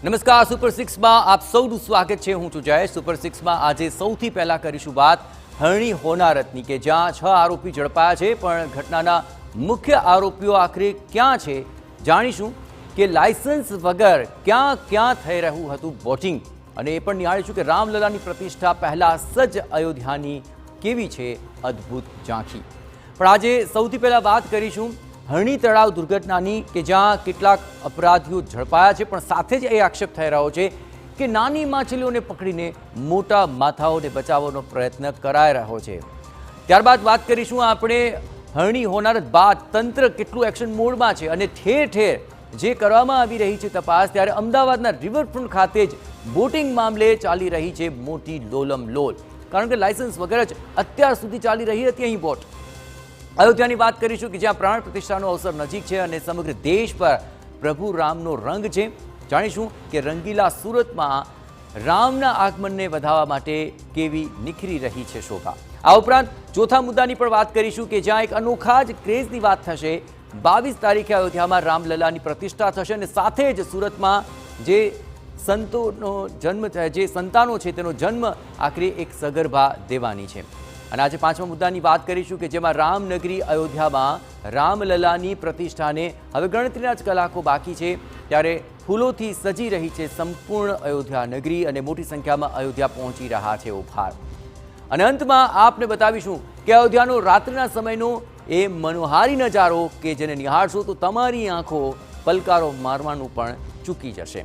નમસ્કાર, સુપર સિક્સમાં આપ સૌનું સ્વાગત છે। હું છું જયેશ। સુપર સિક્સમાં આજે સૌથી પહેલા કરીશું વાત હરણી હોનારતની કે જ્યાં 6 આરોપી ઝડપાયા છે, પણ ઘટનાના મુખ્ય આરોપીઓ આખરે ક્યાં છે જાણીશું કે લાયસન્સ વગર ક્યાં ક્યાં થઈ રહ્યું હતું વોટિંગ, અને એ પણ નિહાળીશું કે રામલલાની પ્રતિષ્ઠા પહેલા સજ્જ અયોધ્યાની કેવી છે અદ્ભુત ઝાંખી। પણ આજે સૌથી પહેલા વાત કરીશું હરણી તળાવ દુર્ઘટનાની કે જ્યાં કેટલાક અપરાધીઓ ઝડપાયા છે, પણ સાથે જ એ આક્ષેપ થઈ રહ્યો છે કે નાની માછલીઓને પકડીને મોટા માથાઓને બચાવવાનો પ્રયત્ન કરાઈ રહ્યો છે। ત્યારબાદ વાત કરીશું આપણે હરણી હોનારત બાદ તંત્ર કેટલું એક્શન મોડમાં છે અને ઠેર ઠેર જે કરવામાં આવી રહી છે તપાસ, ત્યારે અમદાવાદના રિવરફ્રન્ટ ખાતે જ બોટિંગ મામલે ચાલી રહી છે મોટી લોલમ લોલ, કારણ કે લાયસન્સ વગર જ અત્યાર સુધી ચાલી રહી હતી અહીં બોટ। અયોધ્યાની વાત કરીશું કે જ્યાં પ્રાણ પ્રતિષ્ઠાનો અવસર નજીક છે અને સમગ્ર દેશ પર પ્રભુ રામનો રંગ છે। જાણીશું કે રંગીલા સુરતમાં રામના આગમનને વધાવવા માટે કેવી નિખરી રહી છે શોભા। આ ઉપરાંત ચોથા મુદ્દાની પણ વાત કરીશું કે જ્યાં એક અનોખા જ ક્રેઝની વાત થશે। 22 તારીખે અયોધ્યામાં રામલલાની પ્રતિષ્ઠા થશે અને સાથે જ સુરતમાં જે સંતોનો જન્મ જે સંતાનો છે તેનો જન્મ આખરે એક સગર્ભા દેવાની છે। અને આજે પાંચમા મુદ્દાની વાત કરીશું કે જેમાં રામનગરી અયોધ્યામાં રામલલાની પ્રતિષ્ઠાને હવે ગણતરીના જ કલાકો બાકી છે, ત્યારે ફૂલોથી સજી રહી છે સંપૂર્ણ અયોધ્યા નગરી અને મોટી સંખ્યામાં અયોધ્યા પહોંચી રહ્યા છે ઉપહાર। અને અંતમાં આપને બતાવીશું કે અયોધ્યાનો રાત્રિના સમયનો એ મનોહારી નજારો કે જેને નિહાળશો તો તમારી આંખો પલકારો મારવાનું પણ ચૂકી જશે।